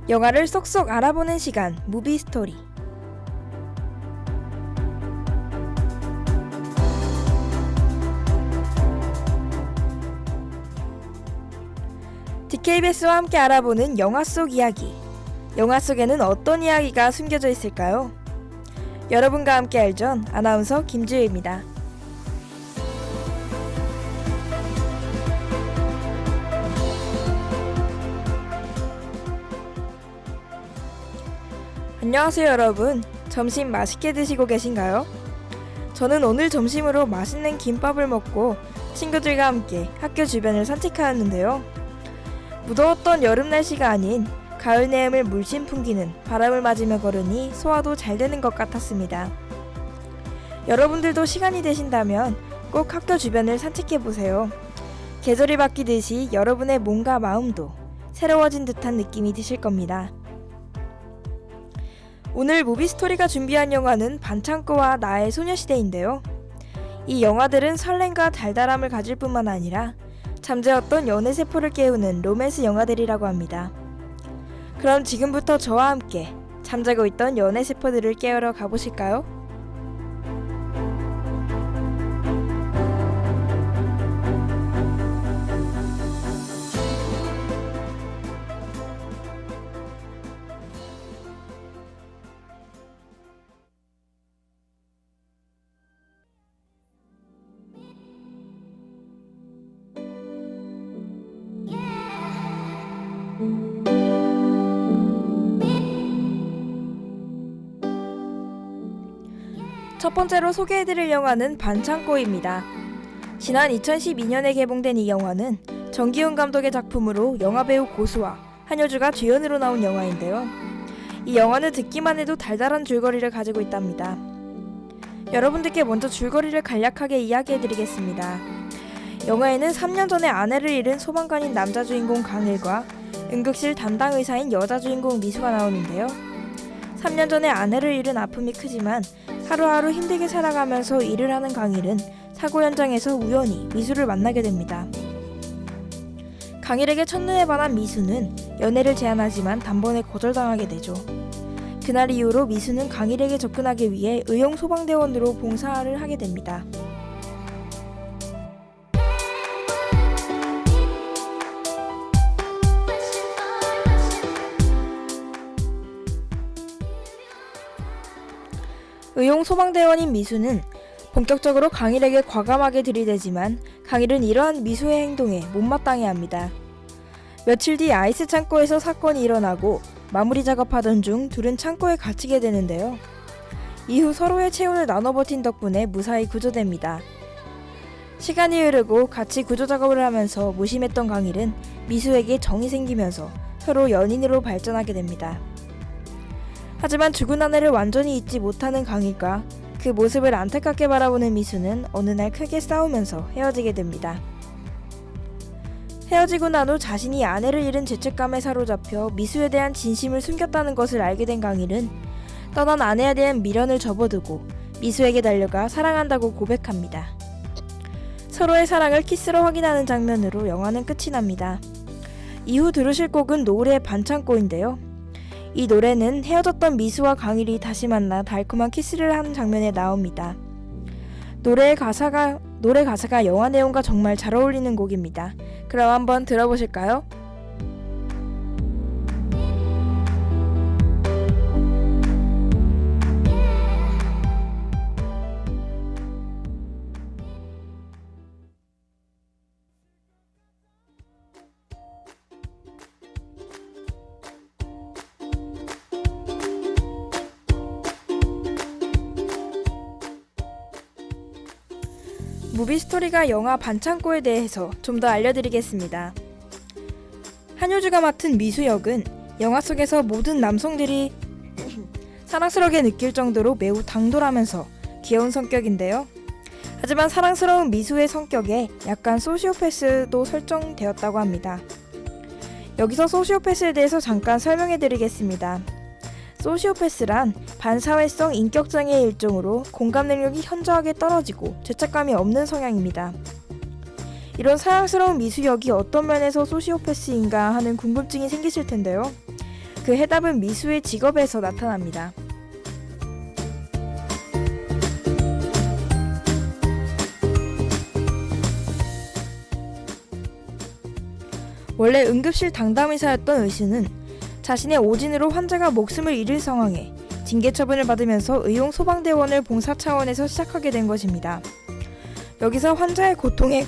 영화를 쏙쏙 알아보는 시간, 무비 스토리. DKBS와 함께 알아보는 영화 속 이야기. 영화 속에는 어떤 이야기가 숨겨져 있을까요? 여러분과 함께 알전 아나운서 김지우입니다. 안녕하세요 여러분. 점심 맛있게 드시고 계신가요? 저는 오늘 점심으로 맛있는 김밥을 먹고 친구들과 함께 학교 주변을 산책하였는데요. 무더웠던 여름 날씨가 아닌 가을 내음을 물씬 풍기는 바람을 맞으며 걸으니 소화도 잘 되는 것 같았습니다. 여러분들도 시간이 되신다면 꼭 학교 주변을 산책해보세요. 계절이 바뀌듯이 여러분의 몸과 마음도 새로워진 듯한 느낌이 드실 겁니다. 오늘 무비스토리가 준비한 영화는 반창고와 나의 소녀시대인데요. 이 영화들은 설렘과 달달함을 가질 뿐만 아니라 잠재웠던 연애세포를 깨우는 로맨스 영화들이라고 합니다. 그럼 지금부터 저와 함께 잠자고 있던 연애세포들을 깨우러 가보실까요? 첫 번째로 소개해드릴 영화는 반창고입니다. 지난 2012년에 개봉된 이 영화는 정기훈 감독의 작품으로 영화배우 고수와 한효주가 주연으로 나온 영화인데요. 이 영화는 듣기만 해도 달달한 줄거리를 가지고 있답니다. 여러분들께 먼저 줄거리를 간략하게 이야기해드리겠습니다. 영화에는 3년 전에 아내를 잃은 소방관인 남자 주인공 강일과 응급실 담당 의사인 여자 주인공 미수가 나오는데요. 3년 전에 아내를 잃은 아픔이 크지만 하루하루 힘들게 살아가면서 일을 하는 강일은 사고 현장에서 우연히 미수를 만나게 됩니다. 강일에게 첫눈에 반한 미수는 연애를 제안하지만 단번에 거절당하게 되죠. 그날 이후로 미수는 강일에게 접근하기 위해 의용소방대원으로 봉사를 하게 됩니다. 의용소방대원인 미수는 본격적으로 강일에게 과감하게 들이대지만 강일은 이러한 미수의 행동에 못마땅해합니다. 며칠 뒤 아이스 창고에서 사건이 일어나고 마무리 작업하던 중 둘은 창고에 갇히게 되는데요. 이후 서로의 체온을 나눠 버틴 덕분에 무사히 구조됩니다. 시간이 흐르고 같이 구조 작업을 하면서 무심했던 강일은 미수에게 정이 생기면서 서로 연인으로 발전하게 됩니다. 하지만 죽은 아내를 완전히 잊지 못하는 강일과 그 모습을 안타깝게 바라보는 미수는 어느 날 크게 싸우면서 헤어지게 됩니다. 헤어지고 난 후 자신이 아내를 잃은 죄책감에 사로잡혀 미수에 대한 진심을 숨겼다는 것을 알게 된 강일은 떠난 아내에 대한 미련을 접어두고 미수에게 달려가 사랑한다고 고백합니다. 서로의 사랑을 키스로 확인하는 장면으로 영화는 끝이 납니다. 이후 들으실 곡은 노을의 반창고인데요. 이 노래는 헤어졌던 미수와 강일이 다시 만나 달콤한 키스를 하는 장면에 나옵니다. 노래 가사가 영화 내용과 정말 잘 어울리는 곡입니다. 그럼 한번 들어보실까요? 무비스토리가 영화 반창고에 대해서 좀 더 알려드리겠습니다. 한효주가 맡은 미수 역은 영화 속에서 모든 남성들이 사랑스럽게 느낄 정도로 매우 당돌하면서 귀여운 성격인데요. 하지만 사랑스러운 미수의 성격에 약간 소시오패스도 설정되었다고 합니다. 여기서 소시오패스에 대해서 잠깐 설명해드리겠습니다. 소시오패스란 반사회성 인격장애의 일종으로 공감 능력이 현저하게 떨어지고 죄책감이 없는 성향입니다. 이런 사랑스러운 미수역이 어떤 면에서 소시오패스인가 하는 궁금증이 생기실 텐데요. 그 해답은 미수의 직업에서 나타납니다. 원래 응급실 당담의사였던 의수는 자신의 오진으로 환자가 목숨을 잃을 상황에 징계 처분을 받으면서 의용 소방대원을 봉사 차원에서 시작하게 된 것입니다. 여기서 환자의 고통에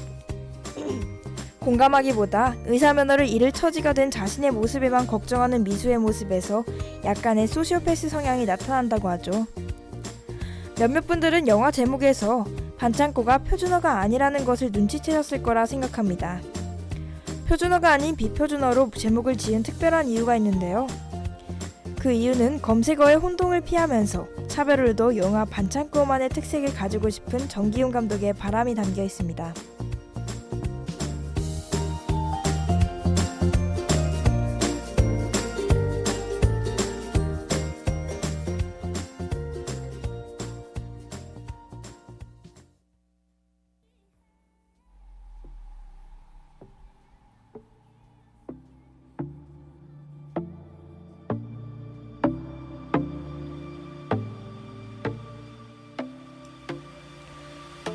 공감하기보다 의사 면허를 잃을 처지가 된 자신의 모습에만 걱정하는 미수의 모습에서 약간의 소시오패스 성향이 나타난다고 하죠. 몇몇 분들은 영화 제목에서 반창고가 표준어가 아니라는 것을 눈치채셨을 거라 생각합니다. 표준어가 아닌 비표준어로 제목을 지은 특별한 이유가 있는데요. 그 이유는 검색어의 혼동을 피하면서 차별을 둬 영화 반창고만의 특색을 가지고 싶은 정기훈 감독의 바람이 담겨 있습니다.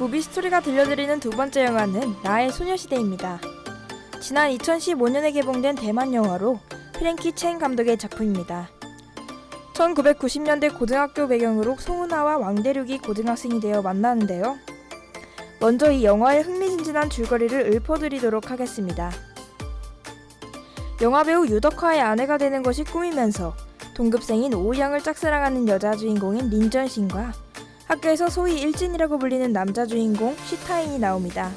무비스토리가 들려드리는 두 번째 영화는 나의 소녀시대입니다. 지난 2015년에 개봉된 대만 영화로 프랭키 첸 감독의 작품입니다. 1990년대 고등학교 배경으로 송은아와 왕대륙이 고등학생이 되어 만나는데요. 먼저 이 영화의 흥미진진한 줄거리를 읊어드리도록 하겠습니다. 영화배우 유덕화의 아내가 되는 것이 꿈이면서 동급생인 오우양을 짝사랑하는 여자 주인공인 린전신과 학교에서 소위 일진이라고 불리는 남자 주인공 시타인이 나옵니다.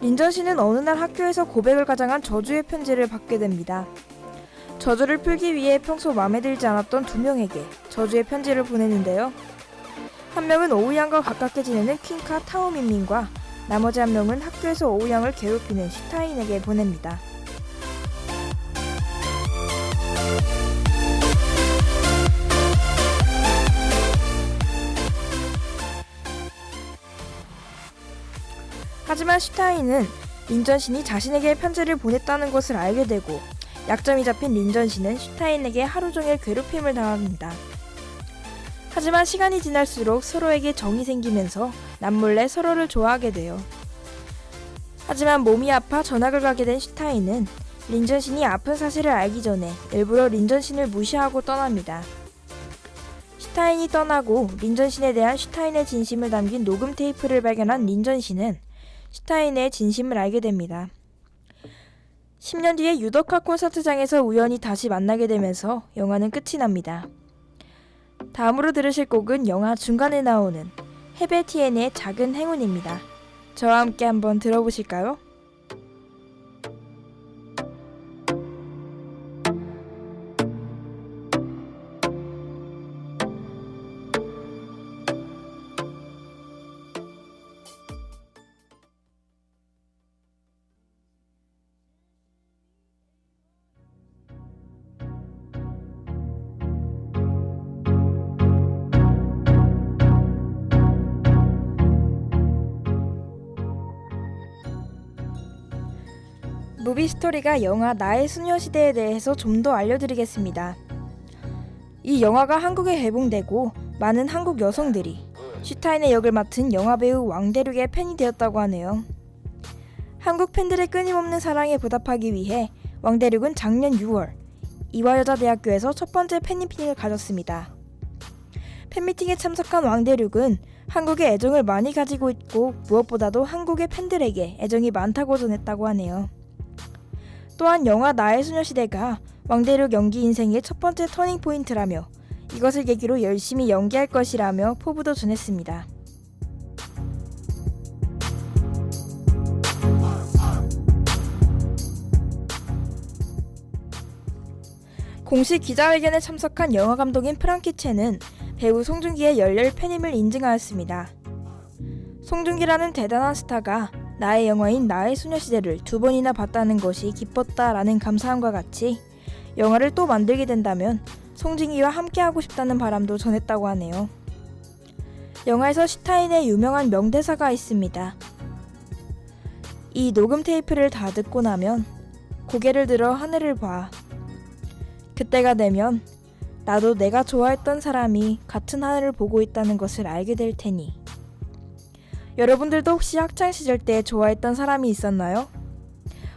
린전신은 어느 날 학교에서 고백을 가장한 저주의 편지를 받게 됩니다. 저주를 풀기 위해 평소 마음에 들지 않았던 두 명에게 저주의 편지를 보내는데요. 한 명은 오우양과 가깝게 지내는 퀸카 타오민민과 나머지 한 명은 학교에서 오우양을 괴롭히는 시타인에게 보냅니다. 하지만 시타인은 린전신이 자신에게 편지를 보냈다는 것을 알게 되고 약점이 잡힌 린전신은 시타인에게 하루 종일 괴롭힘을 당합니다. 하지만 시간이 지날수록 서로에게 정이 생기면서 남몰래 서로를 좋아하게 돼요. 하지만 몸이 아파 전학을 가게 된 시타인은 린전신이 아픈 사실을 알기 전에 일부러 린전신을 무시하고 떠납니다. 시타인이 떠나고 린전신에 대한 시타인의 진심을 담긴 녹음 테이프를 발견한 린전신은 시타인의 진심을 알게 됩니다. 10년 뒤에 유덕화 콘서트장에서 우연히 다시 만나게 되면서 영화는 끝이 납니다. 다음으로 들으실 곡은 영화 중간에 나오는 헤베티엔의 작은 행운입니다. 저와 함께 한번 들어보실까요? 무비스토리가 영화 나의 소녀시대에 대해서 좀 더 알려드리겠습니다. 이 영화가 한국에 개봉되고 많은 한국 여성들이 슈타인의 역을 맡은 영화배우 왕대륙의 팬이 되었다고 하네요. 한국 팬들의 끊임없는 사랑에 보답하기 위해 왕대륙은 작년 6월 이화여자대학교에서 첫 번째 팬미팅을 가졌습니다. 팬미팅에 참석한 왕대륙은 한국에 애정을 많이 가지고 있고 무엇보다도 한국의 팬들에게 애정이 많다고 전했다고 하네요. 또한 영화 나의 소녀시대가 왕대륙 연기 인생의 첫 번째 터닝포인트라며 이것을 계기로 열심히 연기할 것이라며 포부도 전했습니다. 공식 기자회견에 참석한 영화감독인 프랑키 첸은 배우 송중기의 열렬 팬임을 인증하였습니다. 송중기라는 대단한 스타가 나의 영화인 나의 소녀시대를 2번이나 봤다는 것이 기뻤다라는 감사함과 같이 영화를 또 만들게 된다면 송중기와 함께하고 싶다는 바람도 전했다고 하네요. 영화에서 시타인의 유명한 명대사가 있습니다. 이 녹음 테이프를 다 듣고 나면 고개를 들어 하늘을 봐. 그때가 되면 나도 내가 좋아했던 사람이 같은 하늘을 보고 있다는 것을 알게 될 테니. 여러분들도 혹시 학창시절 때 좋아했던 사람이 있었나요?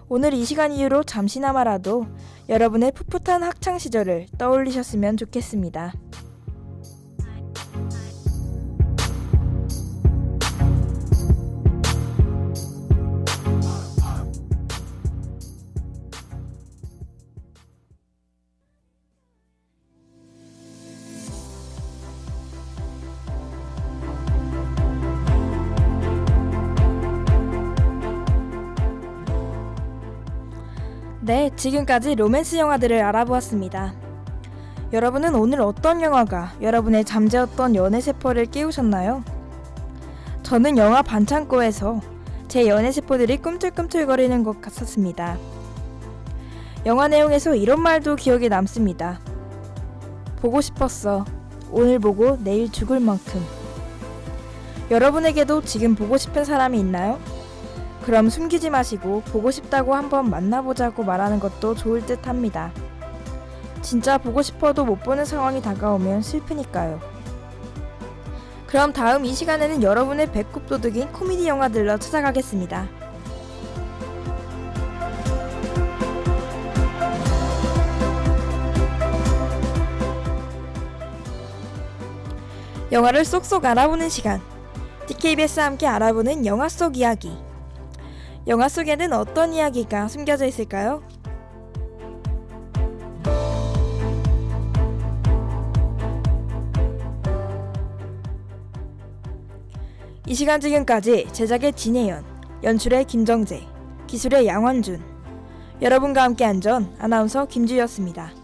오늘 이 시간 이후로 잠시나마라도 여러분의 풋풋한 학창시절을 떠올리셨으면 좋겠습니다. 네, 지금까지 로맨스 영화들을 알아보았습니다. 여러분은 오늘 어떤 영화가 여러분의 잠재웠던 연애세포를 깨우셨나요? 저는 영화 반창고에서 제 연애세포들이 꿈틀꿈틀거리는 것 같았습니다. 영화 내용에서 이런 말도 기억에 남습니다. 보고 싶었어. 오늘 보고 내일 죽을 만큼. 여러분에게도 지금 보고 싶은 사람이 있나요? 그럼 숨기지 마시고 보고 싶다고 한번 만나보자고 말하는 것도 좋을 듯 합니다. 진짜 보고 싶어도 못 보는 상황이 다가오면 슬프니까요. 그럼 다음 이 시간에는 여러분의 배꼽 도둑인 코미디 영화들로 찾아가겠습니다. 영화를 쏙쏙 알아보는 시간. DKBS와 함께 알아보는 영화 속 이야기. 영화 속에는 어떤 이야기가 숨겨져 있을까요? 이 시간 지금까지 제작의 진혜연, 연출의 김정재, 기술의 양환준, 여러분과 함께한 전 아나운서 김주희였습니다.